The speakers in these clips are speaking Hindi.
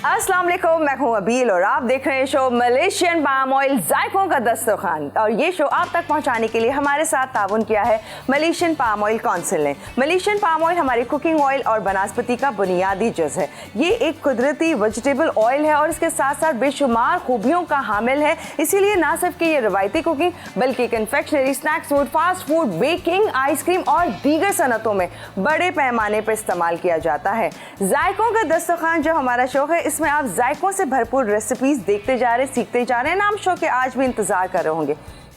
अस्सलाम वालेकुम, मैं हूं अबील और आप देख रहे हैं शो मलेशियन पाम ऑयल जायकों का दस्तरखान। और ये शो आप तक पहुंचाने के लिए हमारे साथ ताउन किया है मलेशियन पाम ऑयल काउंसिल ने। मलेशियन पाम ऑयल हमारी कुकिंग ऑयल और बनस्पति का बुनियादी जुज़ है। ये एक कुदरती वेजिटेबल ऑयल है और इसके साथ साथ बेशुमार खूबियों का हामिल है। इसीलिए ना सिर्फ कि ये रवायती कुकिंग बल्कि confectionery, snacks food, fast food, baking, ice cream और दीगर सनतों में बड़े पैमाने पर इस्तेमाल किया जाता है। जायकों का दस्तरखान जो हमारा शो है, इसमें आप जायकों से भरपूर रेसिपीज देखते जा रहे, सीखते जा रहे हैं। नाम शो के आज भी इंतजार कर रहे होंगे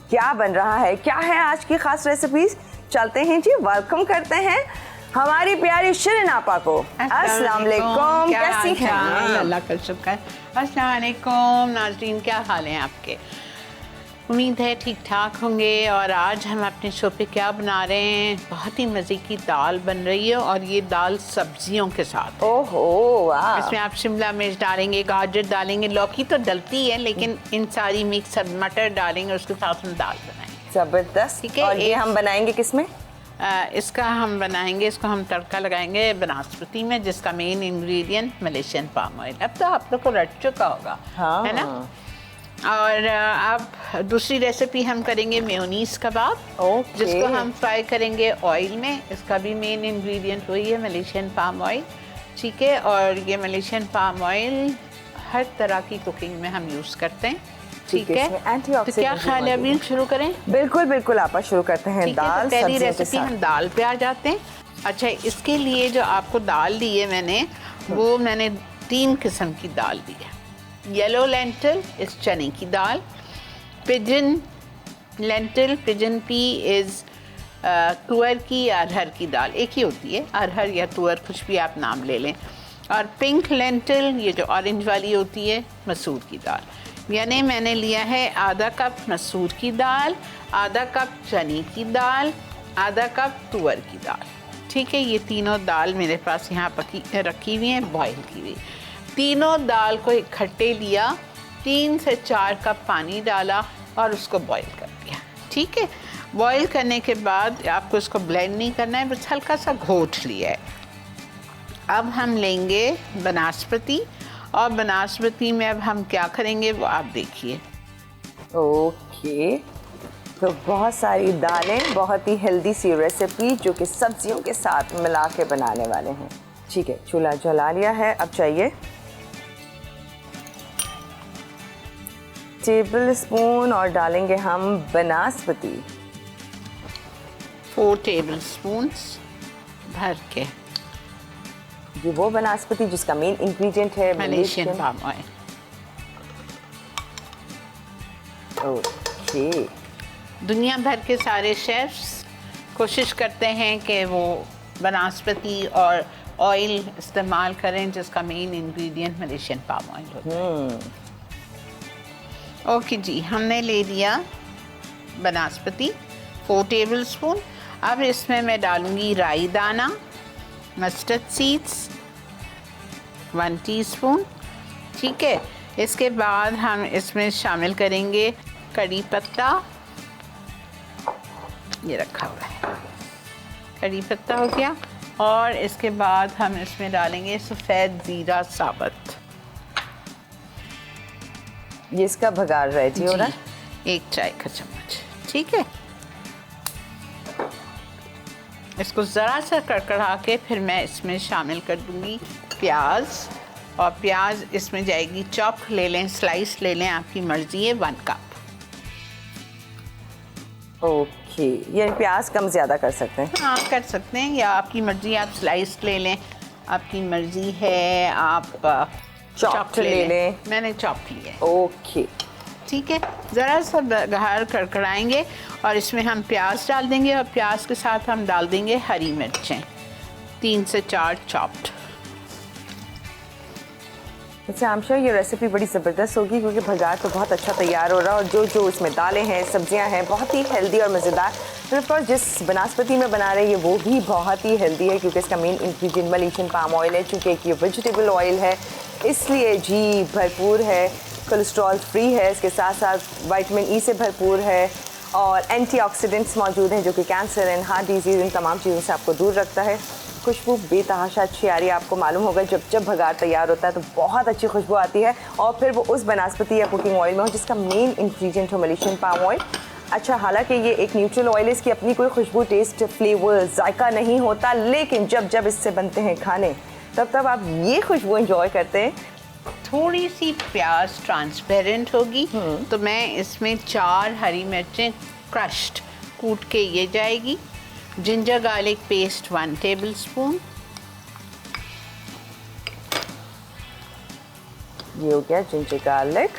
क्या बन रहा है, क्या है आज की खास रेसिपीज। चलते हैं जी, वेलकम करते हैं हमारी प्यारी शिरीन आपा को। अस्सलाम वालेकुम, कैसी हैं? अल्लाह का शुक्र। अस्सलाम वालेकुम नाज़रीन, क्या हाल है आपके? उम्मीद है ठीक ठाक होंगे। और आज हम अपने शो पे क्या बना रहे हैं, बहुत ही मज़े की दाल बन रही है और ये दाल सब्जियों के साथ। ओहो वाह। इसमें आप शिमला मिर्च डालेंगे, गाजर डालेंगे, लौकी तो डलती है लेकिन इन सारी मिक्स मटर डालेंगे, उसके साथ हम दाल बनाएंगे। जबरदस्त। ठीक है। और ये हम बनाएंगे किसमें? इसका हम बनाएंगे, इसको हम तड़का लगाएंगे बनस्पति में, जिसका main ingredient Malaysian palm oil. अब तो आप लोग को रट चुका होगा, हाँ। है ना। और अब दूसरी रेसिपी हम करेंगे मेयोनीज कबाब, जिसको हम फ्राई करेंगे ऑयल में। इसका भी मेन इंग्रेडिएंट वही है, मलेशियन पाम ऑयल। ठीक है। और ये मलेशियन पाम ऑयल हर तरह की कुकिंग में हम यूज़ करते हैं। ठीक है। तो क्या ख्याल है अभी शुरू करें? बिल्कुल बिल्कुल, आप शुरू करते हैं। दाल तो पहली रेसिपी हम दाल पे आ जाते हैं। अच्छा, इसके लिए जो आपको दाल दी है वो मैंने 3 किस्म की दाल दी है। येलो लेंटिल इस चने की दाल, pigeon lentil, pigeon pea is तुअर की या अरहर की दाल, एक ही होती है, अरहर या तुअर कुछ भी आप नाम ले लें। और पिंक लेंटिल, ये जो ऑरेंज वाली होती है, मसूर की दाल। यानी मैंने लिया है आधा कप मसूर की दाल, आधा कप चने की दाल, आधा कप तुअर की दाल। ठीक है। ये तीनों दाल मेरे पास यहाँ रखी हुई हैं, बॉयल की हुई। तीनों दाल को इकट्ठे लिया, 3 से 4 कप पानी डाला और उसको बॉईल कर दिया। ठीक है। बॉईल करने के बाद आपको इसको ब्लेंड नहीं करना है, बस हल्का सा घोट लिया है। अब हम लेंगे बनस्पति, और बनस्पति में अब हम क्या करेंगे वो आप देखिए। ओके, तो बहुत सारी दालें, बहुत ही हेल्दी सी रेसिपी जो कि सब्जियों के साथ मिला के बनाने वाले हैं। ठीक है, चूल्हा जला लिया है। अब चाहिए टेबल स्पून और डालेंगे हम बनस्पति, 4 टेबल स्पून भर के। ये वो बनस्पति जिसका मेन इंग्रेडिएंट है मलेशियन पाम ऑयल। ओके। दुनिया भर के सारे शेफ्स कोशिश करते हैं कि वो बनस्पति और ऑयल इस्तेमाल करें जिसका main ingredient Malaysian palm oil होता है। ओके जी, हमने ले लिया बनस्पति 4 टेबल स्पून। अब इसमें मैं डालूंगी राई दाना, मस्टर्ड सीड्स 1 टीस्पून। ठीक है। इसके बाद हम इसमें शामिल करेंगे कड़ी पत्ता, ये रखा हुआ है, कड़ी पत्ता हो गया। और इसके बाद हम इसमें डालेंगे सफ़ेद ज़ीरा साबुत। ये इसका भगार रेडी हो रहा है, 1 चाय का चम्मच। ठीक है। इसको ज़रा सा कड़कड़ा के फिर मैं इसमें शामिल कर दूंगी प्याज, और प्याज इसमें जाएगी चॉप ले लें, स्लाइस ले लें, आपकी मर्ज़ी है, 1 कप। ओके, ये प्याज कम ज़्यादा कर सकते हैं? हाँ, कर सकते हैं, या आपकी मर्ज़ी, आप स्लाइस ले लें, आपकी मर्ज़ी है, आप चॉप ले लें। मैंने चॉप लिया है। ओके। ठीक है। ज़रा सा बघार कड़कड़ाएंगे और इसमें हम प्याज डाल देंगे, और प्याज के साथ हम डाल देंगे हरी मिर्चें 3 से 4 चॉप्ड। अच्छा, I'm sure ये रेसिपी बड़ी ज़बरदस्त होगी क्योंकि भगार तो बहुत अच्छा तैयार हो रहा है, और जो इसमें दालें हैं, सब्जियां हैं, बहुत ही हेल्दी और मज़ेदार। फिर ऑफ कोर्स जिस बनस्पति में बना रहे हैं वो भी बहुत ही हेल्दी है क्योंकि इसका main ingredient Malaysian palm oil है। चूँकि ये वेजिटेबल ऑयल है इसलिए जी भरपूर है, कोलेस्ट्रॉल फ्री है, इसके साथ साथ विटामिन ई से भरपूर है, और एंटीऑक्सीडेंट्स मौजूद हैं जो कि cancer and heart disease in तमाम चीज़ों से आपको दूर रखता है। खुशबू बेतहाशा अच्छी आ रही है, आपको मालूम होगा जब भगार तैयार होता है तो बहुत अच्छी खुशबू आती है, और फिर वो उस बनास्पति या कुकिंग ऑयल में हो जिसका मेन इंग्रेडिएंट हो मलेशियन पाम ऑयल। अच्छा, हालांकि ये एक न्यूट्रल ऑयल है, इसकी अपनी कोई खुशबू, टेस्ट, फ्लेवर, जायका नहीं होता, लेकिन जब इससे बनते हैं खाने तब आप ये खुशबू एंजॉय करते हैं। थोड़ी सी प्याज ट्रांसपेरेंट होगी तो मैं इसमें 4 हरी मिर्चें क्रश्ड कूट के ये जाएगी। Ginger garlic paste 1 tablespoon. ये हो गया जिंजर गार्लिक।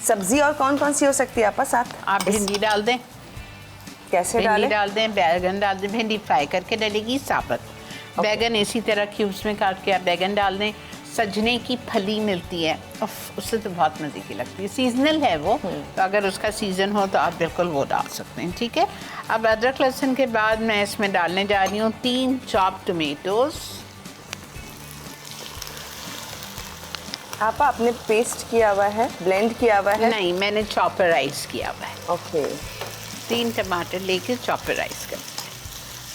सब्जी और कौन कौन सी हो सकती है आपका साथ? आप भिंडी डाल दें। कैसे भिंडी डालें? डाल दें, बैगन डाल दें। भिंडी फ्राई करके डलेगी साबुत। बैगन इसी तरह क्यूब्स में काट के आप बैगन डाल दें। सजने की फली मिलती है, उससे तो बहुत मज़े की लगती है, सीजनल है वो, तो अगर उसका सीज़न हो तो आप बिल्कुल वो डाल सकते हैं, ठीक है। अब अदरक लहसुन के बाद मैं इसमें डालने जा रही हूँ 3 चॉप टमेटोज़। आपने पेस्ट किया हुआ है, ब्लेंड किया हुआ है? नहीं, मैंने चॉपराइज किया हुआ है। ओके। 3 टमाटर लेके चॉपराइज कर,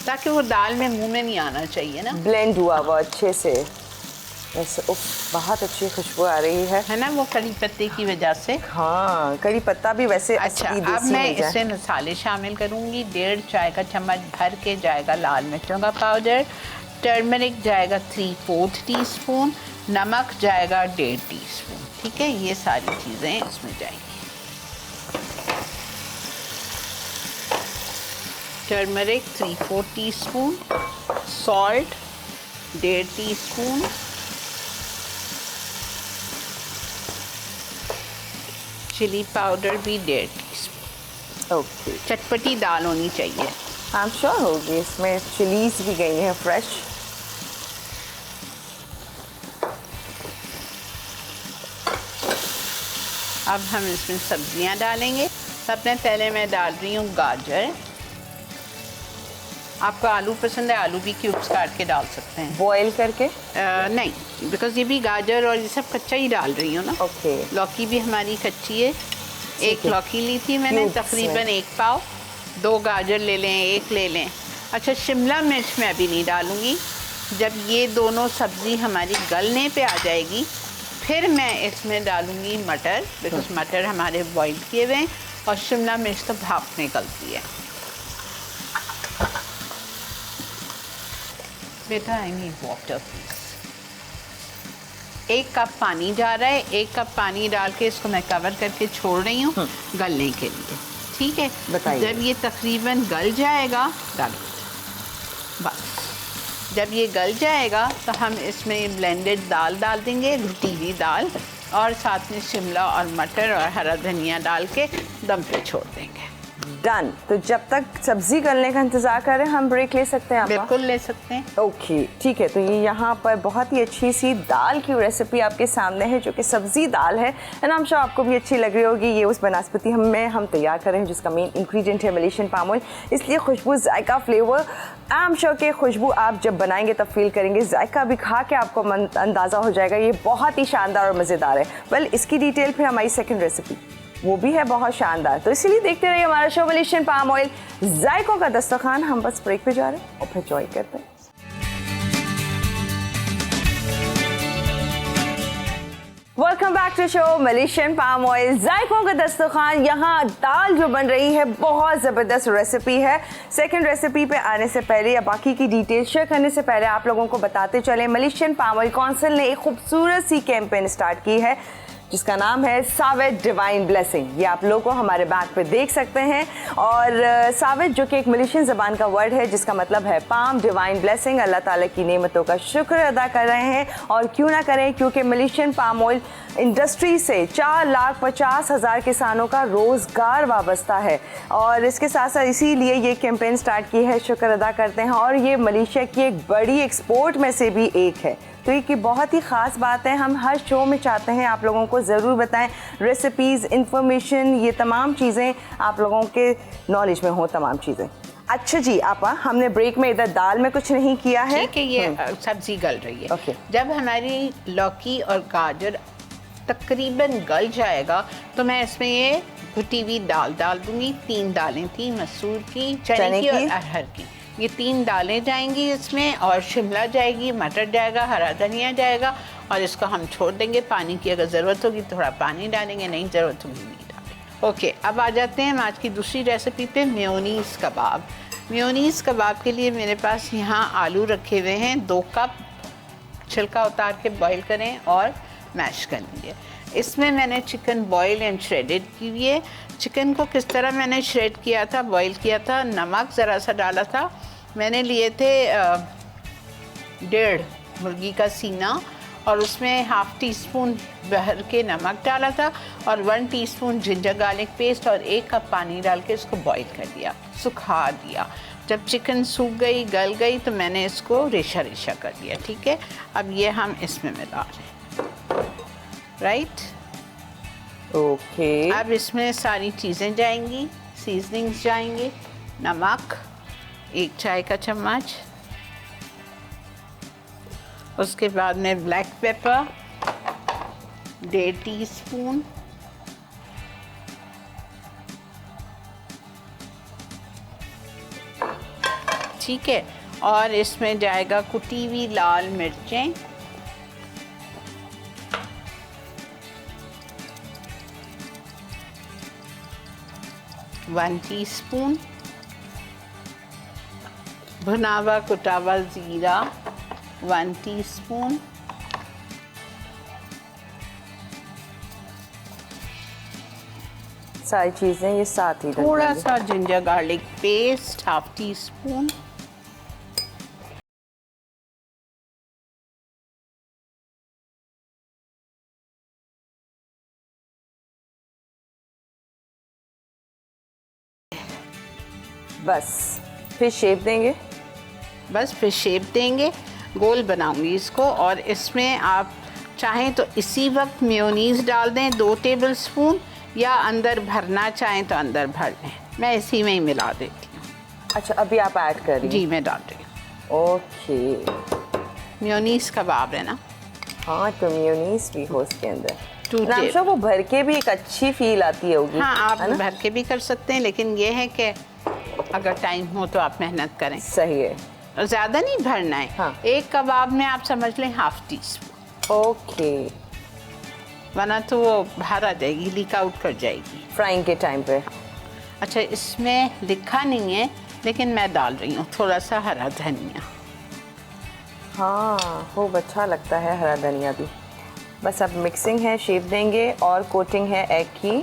ताकि वो दाल में मुंह में नहीं आना चाहिए ना। ब्लेंड हुआ वो अच्छे से ऐसे। बहुत अच्छी खुशबू आ रही है ना, वो कड़ी पत्ते की वजह से। हाँ, कड़ी पत्ता भी वैसे अच्छा, अब मैं इसमें मसाले शामिल करूँगी। 1.5 चाय का चम्मच भर के जाएगा लाल मिर्चों का पाउडर। टर्मरिक जाएगा 3/4 टीस्पून। नमक जाएगा 1.5 टीस्पून, ठीक है। ये सारी चीज़ें इसमें जाएंगी। Turmeric 3/4 teaspoon. Salt 1.5 teaspoon. Chilli powder भी 1.5 टीस्पून। ओके। चटपटी दाल होनी चाहिए। आई एम श्योर होगी, इसमें चिलीज भी गई हैं फ्रेश। अब हम इसमें सब्जियां डालेंगे। सबसे पहले मैं डाल रही हूँ गाजर। आपको आलू पसंद है, आलू भी क्यूब्स काट के डाल सकते हैं। बॉईल करके? नहीं, बिकॉज ये भी गाजर और ये सब कच्चा ही डाल रही हूँ ना। ओके। लौकी भी हमारी कच्ची है। एक लौकी ली थी मैंने, तकरीबन 1 पाव। 2 गाजर ले लें, 1 ले लें। अच्छा, शिमला मिर्च मैं अभी नहीं डालूँगी। जब ये दोनों सब्ज़ी हमारी गलने पे आ जाएगी फिर मैं इसमें डालूँगी मटर, बिकॉज मटर हमारे बॉईल किए हुए हैं, और शिमला मिर्च तो भाप में गलती है। बेटा, I need water please. 1 cup पानी जा रहा है। 1 कप पानी डाल के इसको मैं कवर करके छोड़ रही हूँ गलने के लिए, ठीक है। बताइए। जब ये तकरीबन गल जाएगा, डालो बस। जब ये गल जाएगा तो हम इसमें ब्लेंडेड दाल डाल देंगे, घुटी हुई दाल, और साथ में शिमला और मटर और हरा धनिया डाल के दम पे छोड़ देंगे। डन। तो जब तक सब्जी गलने का इंतजार कर रहे हैं हम ब्रेक ले सकते हैं? बिल्कुल ले सकते हैं। ओके, ठीक है। तो ये यहाँ पर बहुत ही अच्छी सी दाल की रेसिपी आपके सामने है जो कि सब्जी दाल है, एंड आई एम श्योर आपको भी अच्छी लग रही होगी। ये उस बनास्पति हम तैयार कर रहे हैं जिसका मेन इंग्रेडिएंट है मलेशियन पाम ऑयल, इसलिए खुशबू, जायका, फ्लेवर, आई एम श्योर कि खुशबू आप जब बनाएंगे तब फील करेंगे, जायका भी खा के आपको अंदाज़ा हो जाएगा ये बहुत ही शानदार और मज़ेदार है। वेल, इसकी डिटेल फिर हमारी सेकेंड रेसिपी वो भी है बहुत शानदार, तो इसीलिए देखते रहिए हमारा शो मलेशियन पाम ऑयल जायकों का दस्तरखान। हम बस ब्रेक पे जा रहे हैं और फिर एंजॉय करते हैं। Welcome back to show Malaysian palm oil जायकों का दस्तरखान। यहाँ दाल जो बन रही है बहुत ज़बरदस्त रेसिपी है। सेकंड रेसिपी पे आने से पहले या बाकी की डिटेल शेयर करने से पहले आप लोगों को बताते चले, मलेशियन पाम ऑयल काउंसिल ने एक खूबसूरत सी कैंपेन स्टार्ट की है जिसका नाम है सावेद डिवाइन ब्लेसिंग। ये आप लोगों को हमारे बैक पे देख सकते हैं। और सावेद जो कि एक मलेशियन ज़बान का वर्ड है जिसका मतलब है पाम, डिवाइन ब्लेसिंग, अल्लाह ताला की नेमतों का शुक्र अदा कर रहे हैं। और क्यों ना करें, क्योंकि मलेशियन पाम ऑयल इंडस्ट्री से 4,50,000 किसानों का रोज़गार वाबस्ता है, और इसके साथ साथ इसीलिए ये कैंपेन स्टार्ट की है, शुक्र अदा करते हैं। और ये मलेशिया की एक बड़ी एक्सपोर्ट में से भी एक है, तो ये बहुत ही ख़ास बात है। हम हर शो में चाहते हैं आप लोगों को ज़रूर बताएं, रेसिपीज़, इंफॉर्मेशन, ये तमाम चीज़ें आप लोगों के नॉलेज में हो तमाम चीज़ें। अच्छा जी आपा, हमने ब्रेक में इधर दाल में कुछ नहीं किया है, ठीक है। ये सब्जी गल रही है। Okay. जब हमारी लौकी और गाजर तकरीबन गल जाएगा तो मैं इसमें ये घुटी हुई दाल डाल दूंगी। 3 दालें थी, मसूर की, चने की और अरहर की। ये 3 दालें जाएंगी इसमें, और शिमला जाएगी, मटर जाएगा, हरा धनिया जाएगा, और इसको हम छोड़ देंगे। पानी की अगर ज़रूरत होगी थोड़ा पानी डालेंगे, नहीं ज़रूरत होगी नहीं डालेंगे। ओके, अब आ जाते हैं हम आज की दूसरी रेसिपी पे, मेयोनीज़ कबाब। मेयोनीज़ कबाब के लिए मेरे पास यहाँ आलू रखे हुए हैं 2 कप। छिलका उतार के बॉईल करें और मैश कर लीजिए। इसमें मैंने चिकन बॉईल एंड श्रेडेड की हुई है। चिकन को किस तरह मैंने श्रेड किया था, बॉईल किया था, नमक ज़रा सा डाला था। मैंने लिए थे 1.5 मुर्गी का सीना, और उसमें ½ टीस्पून भर के नमक डाला था, और 1 टीस्पून जिंजर गार्लिक पेस्ट, और 1 कप पानी डाल के इसको बॉईल कर दिया, सुखा दिया। जब चिकन सूख गई, गल गई, तो मैंने इसको रेशा रेशा कर दिया। ठीक है, अब ये हम इसमें मिला रहे हैं, राइट। ओके, अब इसमें सारी चीज़ें जाएंगी, सीजनिंग्स जाएंगे। नमक 1 चाय का चम्मच, उसके बाद में ब्लैक पेपर 1.5 टीस्पून, ठीक है, और इसमें जाएगा कुटी हुई लाल मिर्चें, 1 टीस्पून, भुना हुआ कुटा हुआ ज़ीरा 1 टीस्पून, सारी चीज़ें ये साथ ही थोड़ा सा जिंजर गार्लिक पेस्ट ½ टीस्पून, बस फिर शेप देंगे। बस फिर शेप देंगे, गोल बनाऊंगी इसको। और इसमें आप चाहें तो इसी वक्त मेयोनीज़ डाल दें 2 टेबलस्पून, या अंदर भरना चाहें तो अंदर भर लें। मैं इसी में ही मिला देती हूँ। अच्छा, अभी आप ऐड कर रही हैं? जी, मैं डाल रही हूँ। ओके, मेयोनीज़ कबाब है ना। हाँ, तो मेयोनीज़ भी हो उसके अंदर। 2 रामशा, वो भर के भी एक अच्छी फील आती होगी। हाँ, आप है ना? भर के भी कर सकते हैं, लेकिन ये है कि अगर टाइम हो तो आप मेहनत करें। सही है। ज़्यादा नहीं भरना है। हाँ। एक कबाब में आप समझ लें ½ टीस्पून, ओके, वरना तो वो बाहर आ जाएगी, लीक आउट कर जाएगी फ्राइंग के टाइम पे। अच्छा, इसमें लिखा नहीं है लेकिन मैं डाल रही हूँ थोड़ा सा हरा धनिया। हाँ, खूब अच्छा लगता है हरा धनिया भी। बस अब मिक्सिंग है, शेप देंगे, और कोटिंग है एग की,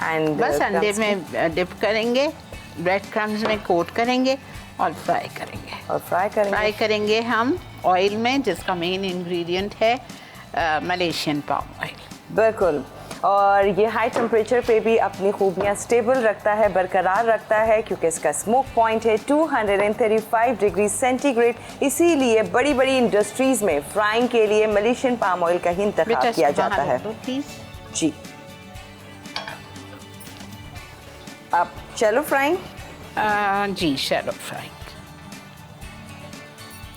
एंड बस अंडे में डिप करेंगे, ब्रेड क्रम्स में कोट करेंगे और फ्राई करेंगे। और फ्राई करेंगे हम ऑयल में, जिसका मेन इंग्रेडिएंट है मलेशियन पाम ऑयल। बिल्कुल, और ये हाई टेम्परेचर पे भी अपनी खूबियाँ स्टेबल रखता है, बरकरार रखता है, क्योंकि इसका स्मोक पॉइंट है 235 डिग्री सेंटीग्रेड। इसीलिए बड़ी बड़ी इंडस्ट्रीज़ में फ्राइंग के लिए मलेशियन पाम ऑयल का ही इंतखाब किया जाता है। जी, अब चलो फ्राइंग। जी, शैलो फ्राइंग।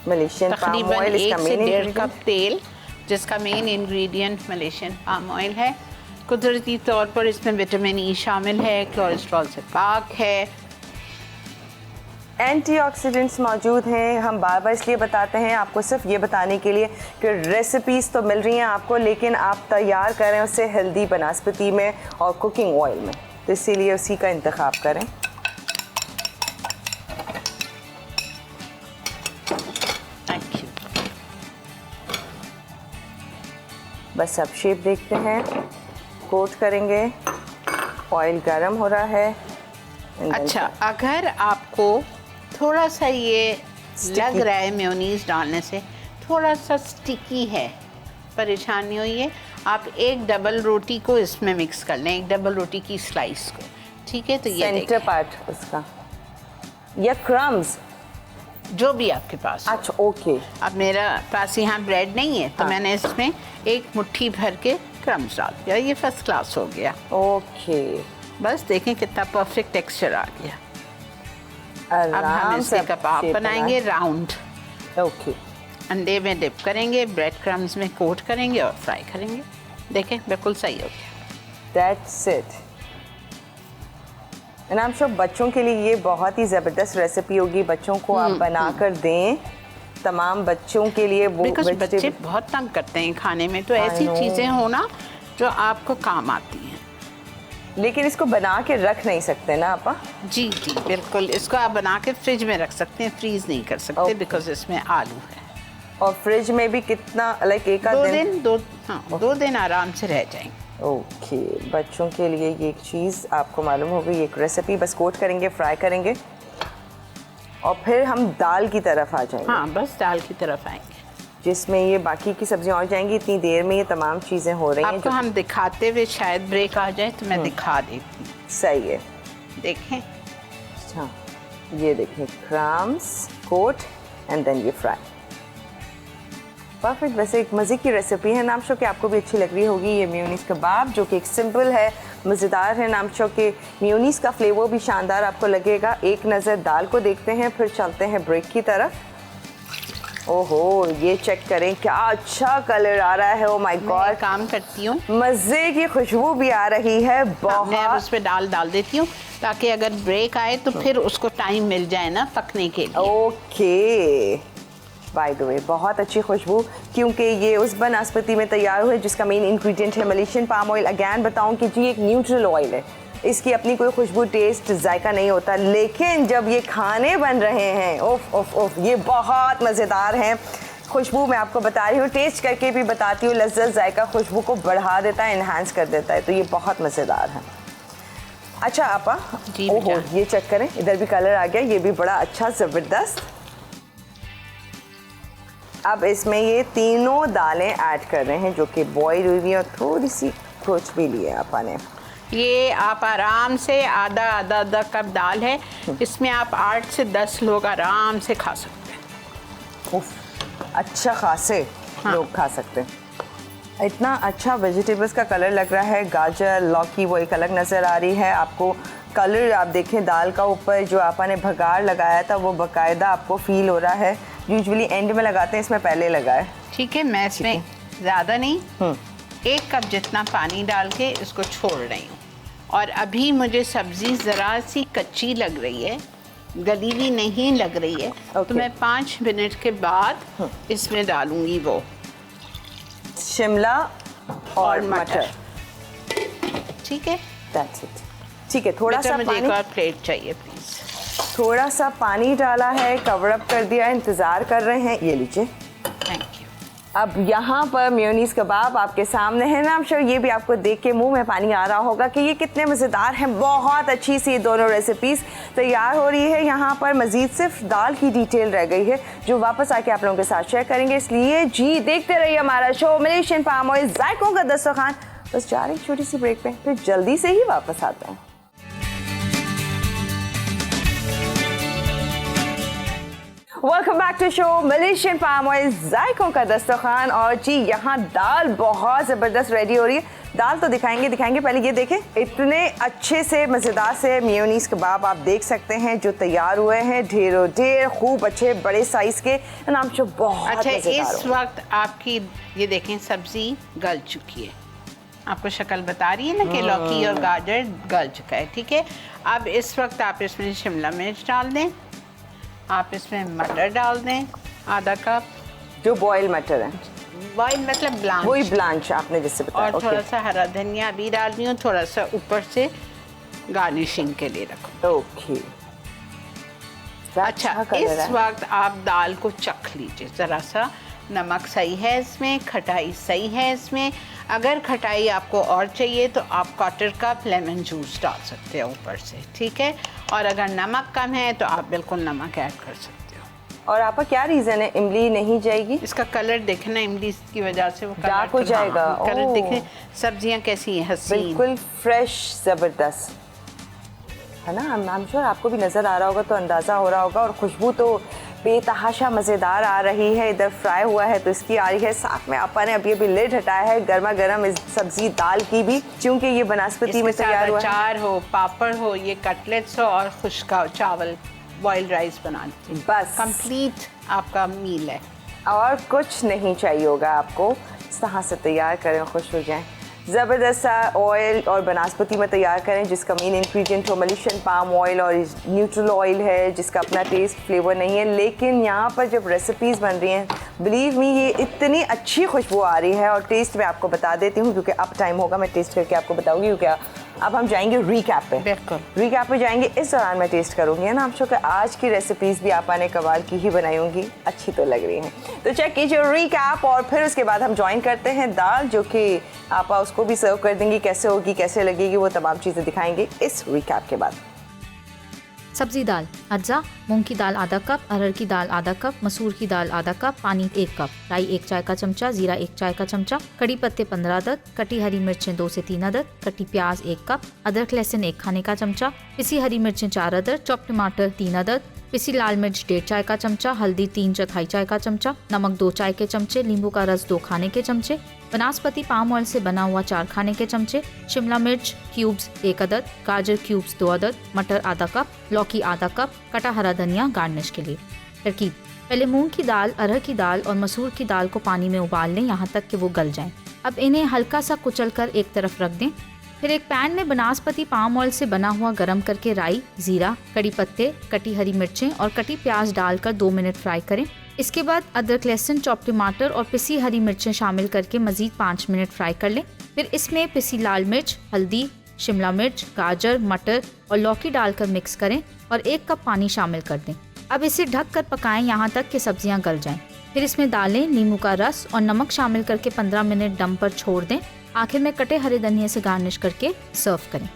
मलेशियन पाम तकरीबन ऑयल 1 से 1.5 कप तेल, जिसका main ingredient Malaysian palm oil है। कुदरती तौर पर इसमें विटामिन ई शामिल है, कोलेस्ट्रॉल से पाक है, एंटीऑक्सीडेंट्स मौजूद हैं। हम बार बार इसलिए बताते हैं आपको, सिर्फ ये बताने के लिए कि रेसिपीज़ तो मिल रही हैं आपको, लेकिन आप तैयार करें उसे हेल्दी बनस्पति में और कुकिंग ऑयल में, तो इसीलिए उसी का इंतखाब करें। बस अब शेप देखते हैं, कोट करेंगे, ऑयल गरम हो रहा है। अच्छा, अगर आपको थोड़ा सा ये लग रहा है मेयोनीज़ डालने से थोड़ा सा स्टिकी है, परेशान नहीं होइए, आप 1 डबल रोटी को इसमें मिक्स कर लें, 1 डबल रोटी की स्लाइस को, ठीक है। तो ये सेंटर पार्ट उसका या क्रम्स, जो भी आपके पास। अच्छा, ओके। अब मेरा पास यहाँ ब्रेड नहीं है, तो हाँ। मैंने इसमें 1 मुट्ठी भर के क्रम्स डाल दिया, ये फर्स्ट क्लास हो गया। ओके, बस देखें कितना परफेक्ट टेक्सचर आ गया। अब हम आराम इसके से कबाब बनाएंगे राउंड। ओके, अंडे में डिप करेंगे, ब्रेड क्रम्स में कोट करेंगे और फ्राई करेंगे। देखें बिल्कुल सही हो गया। That's it. And I am sure बच्चों के लिए ये बहुत ही ज़बरदस्त रेसिपी होगी। बच्चों को आप बना कर दें, तमाम बच्चों के लिए वो बिकॉज बच्चे बहुत तंग करते हैं खाने में, तो ऐसी चीज़ें होना जो आपको काम आती हैं। लेकिन इसको बना के रख नहीं सकते ना आपा? जी जी बिल्कुल, इसको आप बना के फ्रिज में रख सकते हैं, फ्रीज नहीं कर सकते बिकॉज इसमें आलू है। और फ्रिज में भी कितना, लाइक एक आध दिन? दो दिन आराम से रह जाएंगे। ओके, बच्चों के लिए ये एक चीज़ आपको मालूम होगी, एक रेसिपी बस कोट करेंगे, फ्राई करेंगे और फिर हम दाल की तरफ आ जाएंगे। हाँ, बस दाल की तरफ आएंगे जिसमें ये बाकी की सब्जियां और जाएंगी। इतनी देर में ये तमाम चीज़ें हो रही हैं। आपको हम दिखाते हुए शायद ब्रेक आ जाए तो मैं दिखा देती हूँ। सही है, देखें। अच्छा, ये देखें, क्रम्स कोट एंड देन ये फ्राई। परफेक्ट। वैसे एक मज़े की रेसिपी है, नाम शो कि आपको भी अच्छी लग रही होगी। ये मेयोनीज़ कबाब जो कि एक सिंपल है, मज़ेदार है। नाम शो के मेयोनीज़ का फ्लेवर भी शानदार आपको लगेगा। एक नज़र दाल को देखते हैं, फिर चलते हैं ब्रेक की तरफ। ओहो, ये चेक करें क्या अच्छा कलर आ रहा है। ओ माय गॉड, काम करती हूँ, मज़े की खुशबू भी आ रही है बहुत। मैं अब उस पर डाल देती हूँ ताकि अगर ब्रेक आए तो फिर उसको टाइम मिल जाए ना पकने के लिए। ओके, बाय द वे बहुत अच्छी खुशबू, क्योंकि ये उस बनस्पति में तैयार हुए जिसका मेन इंग्रेडिएंट है मलेशियन पाम ऑयल। अगैन बताऊं कि जी एक न्यूट्रल ऑयल है, इसकी अपनी कोई खुशबू, टेस्ट, जायका नहीं होता। लेकिन जब ये खाने बन रहे हैं, ओफ ओफ ओफ, ये बहुत मज़ेदार हैं। खुशबू मैं आपको बता रही हूँ, टेस्ट करके भी बताती हूँ। लज्जत, जायका खुशबू को बढ़ा देता है, इन्हांस कर देता है, तो ये बहुत मज़ेदार है। अच्छा आपा, ओहो, ये चेक करें, इधर भी कलर आ गया, ये भी बड़ा अच्छा ज़बरदस्त। अब इसमें ये तीनों दालें ऐड कर रहे हैं जो कि बॉयल हुई हैं और थोड़ी सी कुछ भी ली है आपा ने। ये आप आराम से आधा कप दाल है, इसमें आप 8 से 10 लोग आराम से खा सकते हैं। उफ, अच्छा खासे लोग खा सकते हैं। इतना अच्छा वेजिटेबल्स का कलर लग रहा है। गाजर, लौकी वो एक अलग नज़र आ रही है आपको। कलर आप देखें, दाल का ऊपर जो आपा ने भगार लगाया था वो बाकायदा आपको फील हो रहा है। यूजुअली एंड में लगाते हैं, इसमें पहले लगाए। ठीक है, मैं इसमें ज़्यादा नहीं, 1 कप जितना पानी डाल के इसको छोड़ रही हूँ। और अभी मुझे सब्ज़ी ज़रा सी कच्ची लग रही है, गली हुई नहीं लग रही है, तो मैं 5 मिनट के बाद इसमें डालूंगी वो शिमला और मटर। ठीक है, दैट्स इट। ठीक है, थोड़ा सा मुझे एक और प्लेट चाहिए प्लीज़। थोड़ा सा पानी डाला है, कवर अप कर दिया, इंतज़ार कर रहे हैं। ये लीजिए, थैंक यू। अब यहाँ पर मेयोनीज़ कबाब आपके सामने है ना। आई एम श्योर ये भी आपको देख के मुंह में पानी आ रहा होगा कि ये कितने मज़ेदार हैं। बहुत अच्छी सी ये दोनों रेसिपीज़ तैयार हो रही है। यहाँ पर मज़ीद सिर्फ दाल की डिटेल रह गई है जो वापस आके आप लोगों के साथ शेयर करेंगे। इसलिए जी देखते रहिए हमारा शो मलेशियन पाम ऑयल जायकों का दस्तरखान। बस जा रही छोटी सी ब्रेक पे, फिर जल्दी से ही वापस आते हैं। Welcome back to show Malaysian palm oil जायकों का दस्तरखान। और जी यहाँ दाल बहुत ज़बरदस्त रेडी हो रही है। दाल तो दिखाएंगे पहले ये देखें, इतने अच्छे से मज़ेदार से मेयोनीज़ कबाब आप देख सकते हैं जो तैयार हुए हैं, ढेरों ढेर, खूब अच्छे बड़े साइज़ के। नाम जो बहुत अच्छा, इस वक्त आपकी ये देखें सब्ज़ी गल चुकी है, आपको शक्ल बता रही है ना कि लौकी और गाजर गल चुका है। ठीक है, अब इस वक्त आप इसमें शिमला मिर्च डाल दें, आप इसमें मटर डाल दें आधा कप, जो बॉयल मटर है, बॉयल मतलब ब्लांच, वही ब्लांच आपने जिससे बताया। और थोड़ा सा हरा धनिया भी डाल रही हूँ, थोड़ा सा ऊपर से गार्निशिंग के लिए रखो। ओके, अच्छा, इस वक्त आप दाल को चख लीजिए, ज़रा सा नमक सही है इसमें, खटाई सही है इसमें। अगर खटाई आपको और चाहिए तो आप 1/4 कप लेमन जूस डाल सकते हो ऊपर से। ठीक है, और अगर नमक कम है तो आप बिल्कुल नमक ऐड कर सकते हो। और आपका क्या रीज़न है इमली नहीं जाएगी? इसका कलर देखें ना, इमली की वजह से वो डार्क हो जाएगा। कलर देखें, सब्जियां कैसी हैं, हसीन, बिल्कुल फ्रेश, ज़बरदस्त है ना। आई एम श्योर आपको भी नज़र आ रहा होगा तो अंदाज़ा हो रहा होगा। और खुशबू तो बेतहाशा मज़ेदार आ रही है। इधर फ्राई हुआ है तो इसकी आ रही है, साथ में आपा ने अभी लिड हटाया है गर्मा गर्म इस सब्जी दाल की भी, क्योंकि ये बनस्पति में तैयार हुआ है। अचार हो, पापड़ हो, ये कटलेट्स हो और खुश्का चावल, बॉइल्ड राइस बना लीजिए, बस कंप्लीट आपका मील है। और कुछ नहीं चाहिए होगा आपको। इस तरह से तैयार करें, खुश हो जाएं। ज़बरदस्त सा ऑयल और बनास्पति में तैयार करें जिसका मेन इंग्रेडिएंट हो मलेशियन पाम ऑयल और न्यूट्रल ऑयल है जिसका अपना टेस्ट फ्लेवर नहीं है। लेकिन यहाँ पर जब रेसिपीज़ बन रही हैं, बिलीव मी, ये इतनी अच्छी खुशबू आ रही है। और टेस्ट मैं आपको बता देती हूँ क्योंकि अब टाइम होगा, मैं टेस्ट करके आपको बताऊँगी। क्योंकि अब हम जाएंगे रीकैप पे। बिल्कुल, रीकैप पे जाएंगे। इस दौरान मैं टेस्ट करूँगी, है ना। आप शो कि आज की रेसिपीज़ भी आपा ने कमाल की ही बनाई होंगी, अच्छी तो लग रही हैं। तो चेक कीजिए रीकैप और फिर उसके बाद हम ज्वाइन करते हैं दाल, जो कि आपा उसको भी सर्व कर देंगी। कैसे होगी, कैसे लगेगी, वो तमाम चीज़ें दिखाएंगे इस रीकैप के बाद। सब्जी दाल अज्जा, मूंग की दाल आधा कप, अरहर की दाल आधा कप, मसूर की दाल आधा कप, पानी 1 कप, राई 1 चाय का चमचा, जीरा 1 चाय का चमचा, कड़ी पत्ते 15 अदद, कटी हरी मिर्चें 2 से 3 अदद, कटी प्याज 1 कप, अदरक लहसुन 1 खाने का चमचा, पिसी हरी मिर्चें 4 अदद, चॉप टमाटर 3 अदद, पिसी लाल मिर्च 1.5 चाय का चमचा, हल्दी 3/4 चाय का चमचा, नमक 2 चाय के चमचे, नींबू का रस 2 खाने के चमचे, वनस्पति पाम ऑयल से बना हुआ 4 खाने के चमचे, शिमला मिर्च क्यूब्स 1 अदद, गाजर क्यूब्स 2 अदद, मटर आधा कप, लौकी आधा कप, कटा हरा धनिया गार्निश के लिए। तरकीब: पहले मूंग की दाल, अरहर की दाल और मसूर की दाल को पानी में उबाल लें यहाँ तक कि वो गल जाएं। अब इन्हें हल्का सा कुचल कर एक तरफ रख दें। फिर एक पैन में बनास्पति पाम ऑयल से बना हुआ गरम करके राई, जीरा, कड़ी पत्ते, कटी हरी मिर्चें और कटी प्याज डालकर 2 मिनट फ्राई करें। इसके बाद अदरक लहसुन, चॉप टमाटर और पिसी हरी मिर्चें शामिल करके मजीद 5 मिनट फ्राई कर लें। फिर इसमें पिसी लाल मिर्च, हल्दी, शिमला मिर्च, गाजर, मटर और लौकी डालकर मिक्स करें और 1 कप पानी शामिल कर दें। अब इसे ढक कर पकाएं यहाँ तक कि सब्जियाँ गल जाएं। फिर इसमें दालें, नींबू का रस और नमक शामिल करके 15 मिनट दम पर छोड़ दें। आखिर में कटे हरे धनिया से गार्निश करके सर्व करें।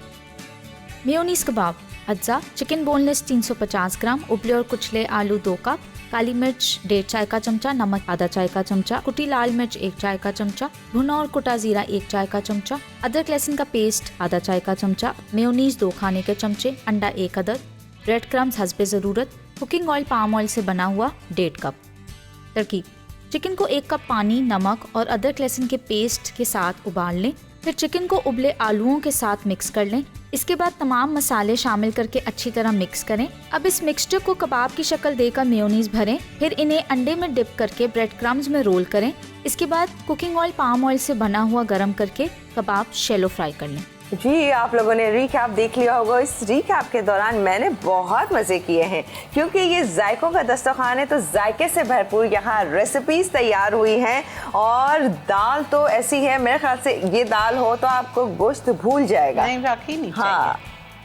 मेयोनीज कबाब अज्जा, चिकन बोनलेस 350 ग्राम, उबले और कुचले आलू 2 कप, काली मिर्च 1.5 चाय का चमचा, नमक आधा चाय का चमचा, कुटी लाल मिर्च 1 चाय का चमचा, भुना और कुटा जीरा 1 चाय का चमचा, अदरक लहसुन का पेस्ट आधा चाय का चमचा, मेयोनीज 2 खाने के चमचे, अंडा 1 अदद, ब्रेड क्रम्स हस्बे ज़रूरत, कुकिंग ऑयल पाम ऑयल से बना हुआ 1.5 कप। तरकीब: चिकन को 1 कप पानी, नमक और अदरक लहसुन के पेस्ट के साथ उबाल लें। फिर चिकन को उबले आलूओं के साथ मिक्स कर लें। इसके बाद तमाम मसाले शामिल करके अच्छी तरह मिक्स करें। अब इस मिक्सचर को कबाब की शक्ल देकर मेयोनीज भरें। फिर इन्हें अंडे में डिप करके ब्रेड क्रम्स में रोल करें। इसके बाद कुकिंग ऑयल पाम ऑयल से बना हुआ गरम करके कबाब शैलो फ्राई कर लें। जी, आप लोगों ने रीकैप देख लिया होगा। इस रीकैप के दौरान मैंने बहुत मज़े किए हैं क्योंकि ये जायकों का दस्तरखान है, तो जायके से भरपूर यहाँ रेसिपीज़ तैयार हुई हैं। और दाल तो ऐसी है, मेरे ख्याल से ये दाल हो तो आपको गोश्त भूल जाएगा। नहीं, वाकई नहीं हाँ,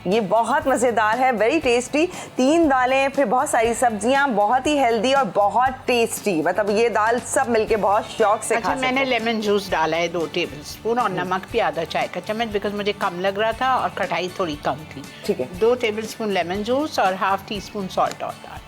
ये बहुत मज़ेदार है, वेरी टेस्टी। 3 दालें, फिर बहुत सारी सब्जियां, बहुत ही हेल्दी और बहुत टेस्टी। मतलब ये दाल सब मिलके बहुत शौक से खा सकते हैं। मैंने लेमन जूस डाला है 2 टेबल स्पून और नमक भी आधा चाय का चम्मच, बिकॉज मुझे कम लग रहा था और खटाई थोड़ी कम थी। ठीक है, 2 टेबल स्पून लेमन जूस और ½ टीस्पून सॉल्ट और डाला।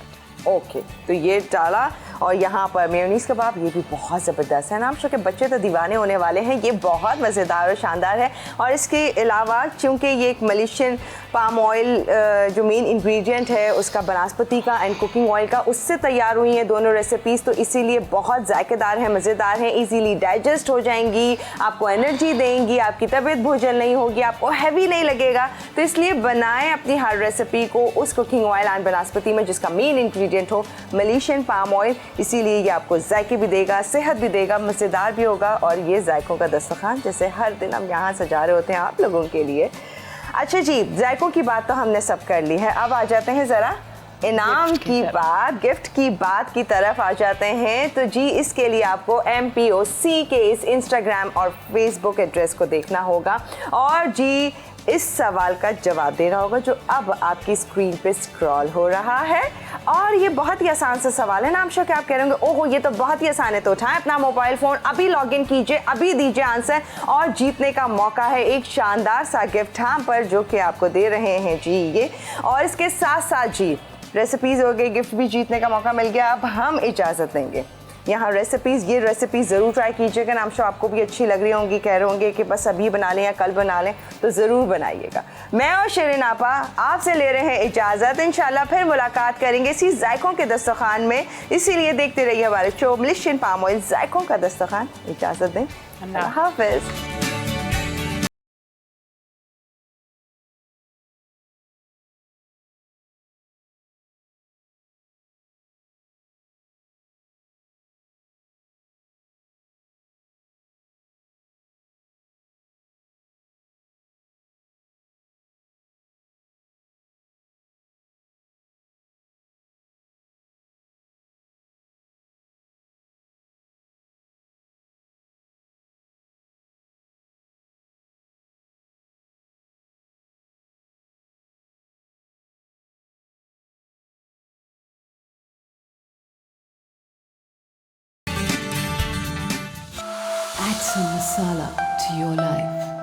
ओके, तो ये डाला। और यहाँ पर मेयोनीज कबाब, ये भी बहुत ज़बरदस्त है ना। आप के बच्चे तो दीवाने होने वाले हैं। ये बहुत मज़ेदार और शानदार है। और इसके अलावा चूँकि ये एक मलेशियन पाम ऑयल जो मेन इंग्रेडिएंट है उसका, बनास्पति का एंड कुकिंग ऑयल का, उससे तैयार हुई हैं दोनों रेसिपीज़, तो इसीलिए बहुत जायकेदार हैं, मज़ेदार हैं, इजीली डाइजेस्ट हो जाएंगी, आपको एनर्जी देंगी, आपकी तबीयत भोजन नहीं होगी, आपको हैवी नहीं लगेगा। तो इसलिए बनाएं अपनी हर रेसिपी को उस कुकिंग ऑयल एंड बनास्पति में जिसका मेन इंग्रेडिएंट हो मलेशियन पाम ऑयल। इसीलिए ये आपको जायके भी देगा, सेहत भी देगा, मज़ेदार भी होगा। और ये जायकों का दस्तरखान जैसे हर दिन हम यहाँ सजा रहे होते हैं आप लोगों के लिए। अच्छा जी, जायकों की बात तो हमने सब कर ली है। अब आ जाते हैं ज़रा इनाम की बात, गिफ्ट की बात की तरफ आ जाते हैं। तो जी, इसके लिए आपको MPOC के इस इंस्टाग्राम और फेसबुक एड्रेस को देखना होगा और जी इस सवाल का जवाब देना होगा जो अब आपकी स्क्रीन पे स्क्रॉल हो रहा है। और ये बहुत ही आसान सा सवाल है ना। I'm sure कि आप कह रहे होंगे ओहो ये तो बहुत ही आसान है। तो उठाएं अपना मोबाइल फ़ोन, अभी लॉगिन कीजिए, अभी दीजिए आंसर और जीतने का मौका है एक शानदार सा गिफ्ट हम पर जो कि आपको दे रहे हैं जी ये। और इसके साथ साथ जी रेसिपीज़ हो गई, गिफ्ट भी जीतने का मौका मिल गया। अब हम इजाज़त देंगे यहाँ ये रेसिपीज़ ज़रूर ट्राई कीजिएगा। नाम शो आपको भी अच्छी लग रही होंगी, कह रहे होंगे कि बस अभी बना लें या कल बना लें, तो ज़रूर बनाइएगा। मैं और शिरीन आपा आपसे ले रहे हैं इजाज़त। इंशाल्लाह फिर मुलाकात करेंगे इसी जायकों के दस्तरखान में। इसीलिए देखते रहिए हमारे शो मलेशियन पाम ऑयल जायकों का दस्तरखान। इजाज़त दें, अल्लाह हाफ़िज़। Add some masala to your life.